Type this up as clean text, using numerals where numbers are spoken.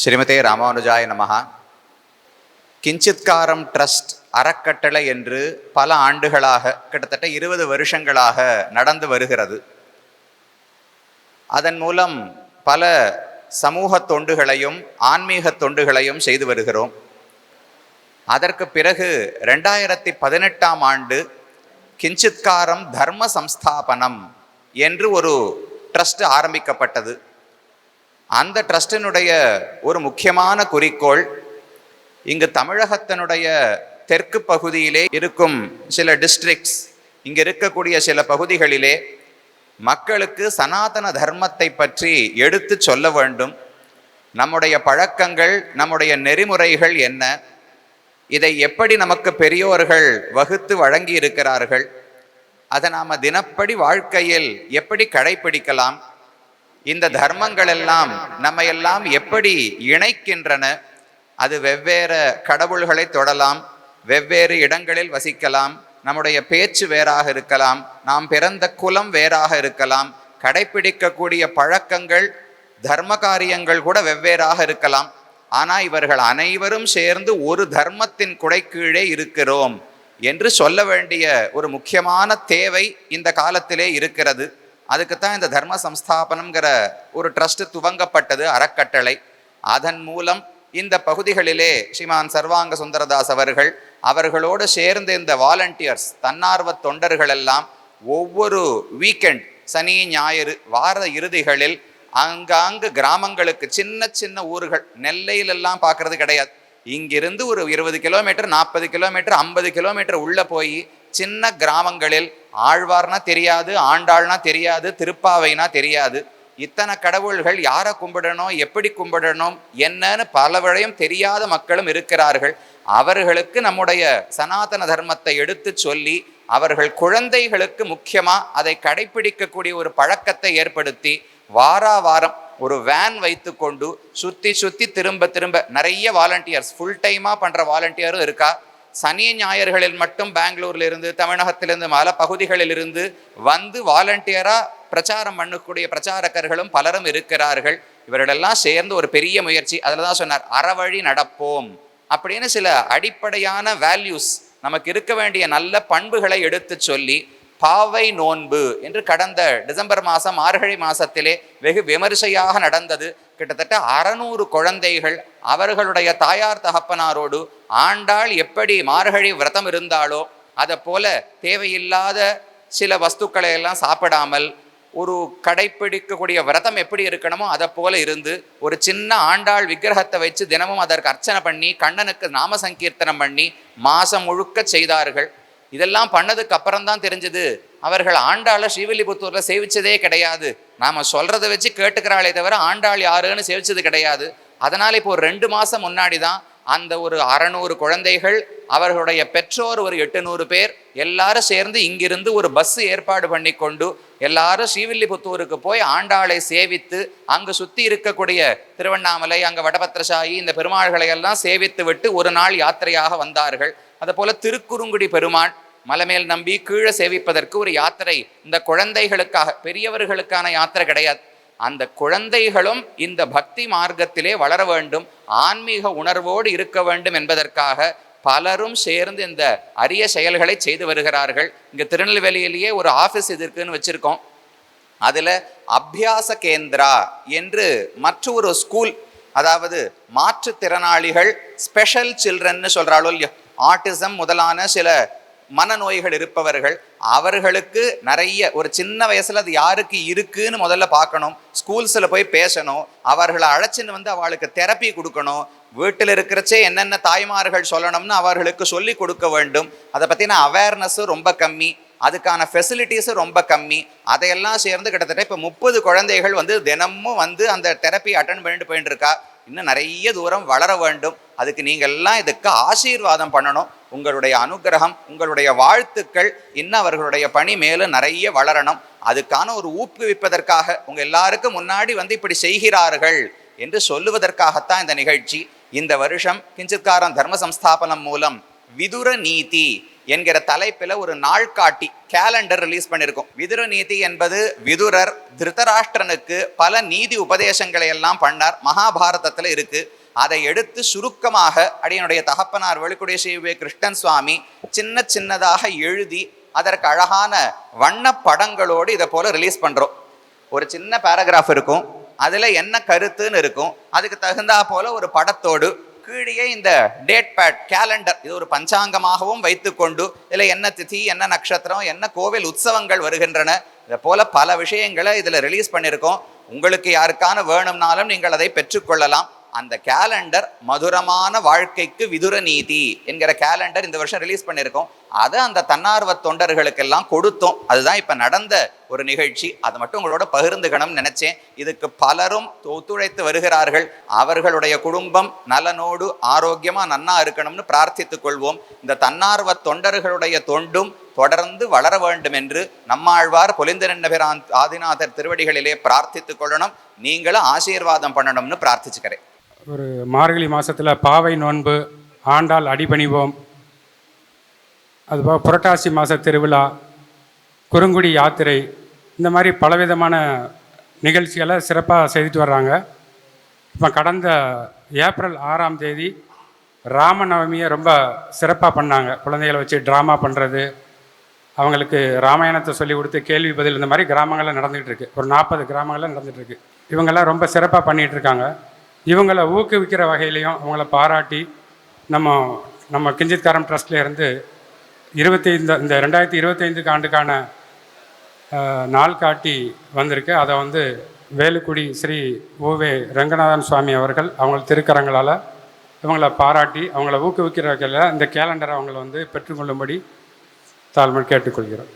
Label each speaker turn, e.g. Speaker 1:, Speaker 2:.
Speaker 1: ஸ்ரீமதே ராமானுஜாய நமஹா. கிஞ்சித்காரம் ட்ரஸ்ட் அறக்கட்டளை என்று பல ஆண்டுகளாக, கிட்டத்தட்ட 20 வருஷங்களாக நடந்து வருகிறது. அதன் மூலம் பல சமூக தொண்டுகளையும் ஆன்மீக தொண்டுகளையும் செய்து வருகிறோம். அதற்கு பிறகு 2018ஆம் ஆண்டு கிஞ்சித்காரம் தர்ம சம்ஸ்தாபனம் என்று ஒரு ட்ரஸ்ட் ஆரம்பிக்கப்பட்டது. அந்த ட்ரஸ்டினுடைய ஒரு முக்கியமான குறிக்கோள், இங்கு தமிழகத்தினுடைய தெற்கு பகுதியிலே இருக்கும் சில டிஸ்ட்ரிக்ட்ஸ், இங்கு இருக்கக்கூடிய சில பகுதிகளிலே மக்களுக்கு சனாதன தர்மத்தை பற்றி எடுத்து சொல்ல வேண்டும். நம்முடைய பழக்கங்கள், நம்முடைய நெறிமுறைகள் என்ன, இதை எப்படி நமக்கு பெரியோர்கள் வகுத்து வழங்கி இருக்கிறார்கள், அதை நாம் தினப்படி வாழ்க்கையில் எப்படி கடைபிடிக்கலாம், இந்த தர்மங்கள் எல்லாம் நம்மையெல்லாம் எப்படி இணைக்கின்றன, அது வெவ்வேறு கடவுள்களை தொடலாம், வெவ்வேறு இடங்களில் வசிக்கலாம், நம்முடைய பேச்சு வேறாக இருக்கலாம், நாம் பிறந்த குலம் வேறாக இருக்கலாம், கடைபிடிக்கக்கூடிய பழக்கங்கள் தர்ம காரியங்கள் கூட வெவ்வேறாக இருக்கலாம். ஆனால் இவர்கள் அனைவரும் சேர்ந்து ஒரு தர்மத்தின் குடைக்கீழே இருக்கிறோம் என்று சொல்ல வேண்டிய ஒரு முக்கியமான தேவை இந்த காலத்திலே இருக்கிறது. அதுக்குத்தான் இந்த தர்ம சம்ஸ்தாபனம்ங்கிற ஒரு ட்ரஸ்ட் துவங்கப்பட்டது, அறக்கட்டளை. அதன் மூலம் இந்த பகுதிகளிலே ஸ்ரீமான் சர்வாங்க சுந்தரதாஸ் அவர்களோடு சேர்ந்து இந்த வாலண்டியர்ஸ், தன்னார்வ தொண்டர்கள் எல்லாம் ஒவ்வொரு வீக்கெண்ட், சனி ஞாயிறு, வார இறுதிகளில் அங்காங்கு கிராமங்களுக்கு, சின்ன சின்ன ஊர்கள், நெல்லையிலெல்லாம் பார்க்கறது கிடையாது, இங்கிருந்து ஒரு 20 கிலோமீட்டர், 40 கிலோமீட்டர், 50 கிலோமீட்டர் உள்ள போய் சின்ன கிராமங்களில் ஆழ்வார்னா தெரியாது, ஆண்டாள்னா தெரியாது, திருப்பாவைனா தெரியாது, இத்தனை கடவுள்கள் யாரை கும்பிடணும், எப்படி கும்பிடணும் என்னன்னு பலவழையும் தெரியாத மக்களும் இருக்கிறார்கள். அவர்களுக்கு நம்முடைய சனாதன தர்மத்தை எடுத்து சொல்லி, அவர்கள் குழந்தைகளுக்கு முக்கியமாக அதை கடைபிடிக்கக்கூடிய ஒரு பழக்கத்தை ஏற்படுத்தி, வாரம் ஒரு வேன் வைத்து கொண்டு சுற்றி திரும்ப நிறைய வாலண்டியர்ஸ், ஃபுல் டைமாக பண்ணுற வாலண்டியரும் இருக்கா. சனி ஞாயிறுகளில் மட்டும் பெங்களூர்லேருந்து, தமிழகத்திலிருந்து, பல பகுதிகளிலிருந்து வந்து வாலண்டியராக பிரச்சாரம் பண்ணக்கூடிய பிரச்சாரகர்களும் பலரும் இருக்கிறார்கள். இவர்களெல்லாம் சேர்ந்து ஒரு பெரிய முயற்சி. அதில் தான் சொன்னார், அறவழி நடப்போம் அப்படின்னு சில அடிப்படையான வேல்யூஸ், நமக்கு இருக்க வேண்டிய நல்ல பண்புகளை எடுத்து சொல்லி, பாவை நோன்பு என்று கடந்த டிசம்பர் மாதம், மார்கழி மாதத்திலே வெகு விமரிசையாக நடந்தது. கிட்டத்தட்ட 600 குழந்தைகள் அவர்களுடைய தாயார் தகப்பனாரோடு ஆண்டாள் எப்படி மார்கழி விரதம் இருந்தாலோ அதை போல தேவையில்லாத சில வஸ்துக்களை எல்லாம் சாப்பிடாமல், ஒரு கடைப்பிடிக்கக்கூடிய விரதம் எப்படி இருக்கணுமோ அதை போல இருந்து, ஒரு சின்ன ஆண்டாள் விக்கிரகத்தை வச்சு தினமும் அதற்கு அர்ச்சனை பண்ணி, கண்ணனுக்கு நாம சங்கீர்த்தனம் பண்ணி மாதம் முழுக்க செய்தார்கள். இதெல்லாம் பண்ணதுக்கு அப்புறம் தான் தெரிஞ்சது, அவர்கள் ஆண்டாளை ஸ்ரீவில்லிபுத்தூரில் சேவிச்சதே கிடையாது. நாம் சொல்கிறத வச்சு கேட்டுக்கிறாளே தவிர ஆண்டாள் யாருன்னு சேவிச்சது கிடையாது. அதனால் இப்போ ஒரு 2 மாதம் முன்னாடி தான் அந்த ஒரு 600 குழந்தைகள், அவர்களுடைய பெற்றோர் ஒரு 800 பேர் எல்லாரும் சேர்ந்து இங்கிருந்து ஒரு பஸ் ஏற்பாடு பண்ணி கொண்டு எல்லாரும் ஸ்ரீவில்லிபுத்தூருக்கு போய் ஆண்டாளை சேவித்து, அங்கு சுற்றி இருக்கக்கூடிய திருவண்ணாமலை, அங்கே வடபத்திரசாயி, இந்த பெருமாள்களை எல்லாம் சேவித்து விட்டு ஒரு நாள் யாத்திரையாக வந்தார்கள். அதுபோல் திருக்குறுங்குடி பெருமாள், மலைமேல் நம்பி கீழே சேவிப்பதற்கு ஒரு யாத்திரை. இந்த குழந்தைகளுக்காக, பெரியவர்களுக்கான யாத்திரை கிடையாது. அந்த குழந்தைகளும் இந்த பக்தி மார்க்கத்திலே வளர வேண்டும், ஆன்மீக உணர்வோடு இருக்க வேண்டும் என்பதற்காக பலரும் சேர்ந்து இந்த அரிய செயல்களை செய்து வருகிறார்கள். இங்கே திருநெல்வேலியிலேயே ஒரு ஆஃபீஸ் இது இருக்குன்னு வச்சுருக்கோம். அதில் அபியாச கேந்திரா என்று மற்றொரு ஸ்கூல், அதாவது மாற்றுத்திறனாளிகள், ஸ்பெஷல் சில்ட்ரன்னு சொல்கிறாளோ இல்லையோ, ஆட்டிசம் முதலான சில மனநோய்கள் இருப்பவர்கள், அவர்களுக்கு நிறைய ஒரு சின்ன வயசுல அது யாருக்கு இருக்குன்னு முதல்ல பார்க்கணும், ஸ்கூல்ஸில் போய் பேசணும், அவர்களை அழைச்சின்னு வந்து அவளுக்கு தெரப்பி கொடுக்கணும், வீட்டில் இருக்கிறச்சே என்னென்ன தாய்மார்கள் சொல்லணும்னு அவர்களுக்கு சொல்லி கொடுக்க வேண்டும். அதை பற்றின அவேர்னஸும் ரொம்ப கம்மி, அதுக்கான ஃபெசிலிட்டிஸும் ரொம்ப கம்மி. அதையெல்லாம் சேர்ந்து கிட்டத்தட்ட இப்போ 30 குழந்தைகள் வந்து தினமும் வந்து அந்த தெரப்பி அட்டன் பண்ணிட்டு போயிட்டு இருக்கா. இன்னும் நிறைய தூரம் வளர வேண்டும். அதுக்கு நீங்கள் எல்லாம் இதுக்கு ஆசீர்வாதம் பண்ணணும். உங்களுடைய அனுகிரகம், உங்களுடைய வாழ்த்துக்கள், இன்னும் அவர்களுடைய பணி மேலும் நிறைய வளரணும். அதுக்கான ஒரு ஊக்குவிப்பதற்காக உங்கள் எல்லாருக்கும் முன்னாடி வந்து இப்படி செய்கிறார்கள் என்று சொல்லுவதற்காகத்தான் இந்த நிகழ்ச்சி. இந்த வருஷம் கிஞ்சித்காரம் தர்ம சம்ஸ்தாபனம் மூலம் விதுர நீதி என்கிற தலைப்பில் ஒரு நாள்காட்டி கேலண்டர் ரிலீஸ் பண்ணியிருக்கோம். விதுர நீதி என்பது விதுரர் திருதராஷ்டிரனுக்கு பல நீதி உபதேசங்களை எல்லாம் பண்ணார், மகாபாரதத்தில் இருக்கு. அதை எடுத்து சுருக்கமாக அடியனுடைய தகப்பனார் வெளிக்குடைய ஸ்ரீ கிருஷ்ணன் சுவாமி சின்ன சின்னதாக எழுதி அதற்கு அழகான வண்ண படங்களோடு இதை போல ரிலீஸ் பண்றோம். ஒரு சின்ன பேராகிராஃப் இருக்கும், அதுல என்ன கருத்துன்னு இருக்கும், அதுக்கு தகுந்தா போல ஒரு படத்தோடு கீழே இந்த டேட் பேட் கேலண்டர், இது ஒரு பஞ்சாங்கமாகவும் வைத்துக்கொண்டு இதில் என்ன திதி, என்ன நட்சத்திரம், என்ன கோவில் உற்சவங்கள் வருகின்றன, இதை போல பல விஷயங்களை இதில் ரிலீஸ் பண்ணியிருக்கோம். உங்களுக்கு யாருக்கான வேணும்னாலும் நீங்கள் அதை பெற்றுக்கொள்ளலாம். அந்த கேலண்டர் மதுரமான வாழ்க்கைக்கு விதுர நீதி என்கிற கேலண்டர் இந்த வருஷம் ரிலீஸ் பண்ணியிருக்கோம். அதை அந்த தன்னார்வ தொண்டர்களுக்கெல்லாம் கொடுத்தோம். அதுதான் இப்போ நடந்த ஒரு நிகழ்ச்சி. அதை மட்டும் உங்களோட பகிர்ந்துக்கணும்னு நினைச்சேன். இதுக்கு பலரும் ஒத்துழைத்து வருகிறார்கள். அவர்களுடைய குடும்பம் நலனோடு ஆரோக்கியமா நன்னா இருக்கணும்னு பிரார்த்தித்துக் கொள்வோம். இந்த தன்னார்வ தொண்டர்களுடைய தொண்டும் தொடர்ந்து வளர வேண்டும் என்று நம்மாழ்வார் பொலிந்தனபிரான் ஆதிநாதர் திருவடிகளிலே பிரார்த்தித்துக் கொள்ளணும். நீங்களும் ஆசீர்வாதம் பண்ணணும்னு பிரார்த்திச்சுக்கிறேன்.
Speaker 2: ஒரு மார்கழி மாதத்தில் பாவை நோன்பு, ஆண்டாள் அடிபணிவோம், அதுபோல் புரட்டாசி மாத திருவிழா, குறுங்குடி யாத்திரை, இந்த மாதிரி பலவிதமான நிகழ்ச்சிகளை சிறப்பாக செய்துட்டு வர்றாங்க. இப்போ கடந்த ஏப்ரல் 6ஆம் தேதி ராமநவமியை ரொம்ப சிறப்பாக பண்ணாங்க. குழந்தைகளை வச்சு ட்ராமா பண்ணுறது, அவங்களுக்கு ராமாயணத்தை சொல்லி கொடுத்து கேள்வி பதில், இந்த மாதிரி கிராமங்களில் நடந்துகிட்டு இருக்கு. ஒரு 40 கிராமங்களில் நடந்துகிட்ருக்கு. இவங்கெல்லாம் ரொம்ப சிறப்பாக பண்ணிகிட்ருக்காங்க. இவங்களை ஊக்குவிக்கிற வகையிலையும் அவங்கள பாராட்டி நம்ம கிஞ்சித்காரம் ட்ரஸ்ட்லேருந்து இந்த 2025 ஆண்டுக்கான நாள் காட்டி வந்திருக்கு. அதை வேலுக்குடி ஸ்ரீ ஓவே ரங்கநாதன் சுவாமி அவர்கள் அவங்க திருக்கரங்களால் இவங்களை பாராட்டி அவங்கள ஊக்குவிக்கிற வகையில் இந்த கேலண்டரை அவங்கள பெற்றுக்கொள்ளும்படி தாழ்மை கேட்டுக்கொள்கிறோம்.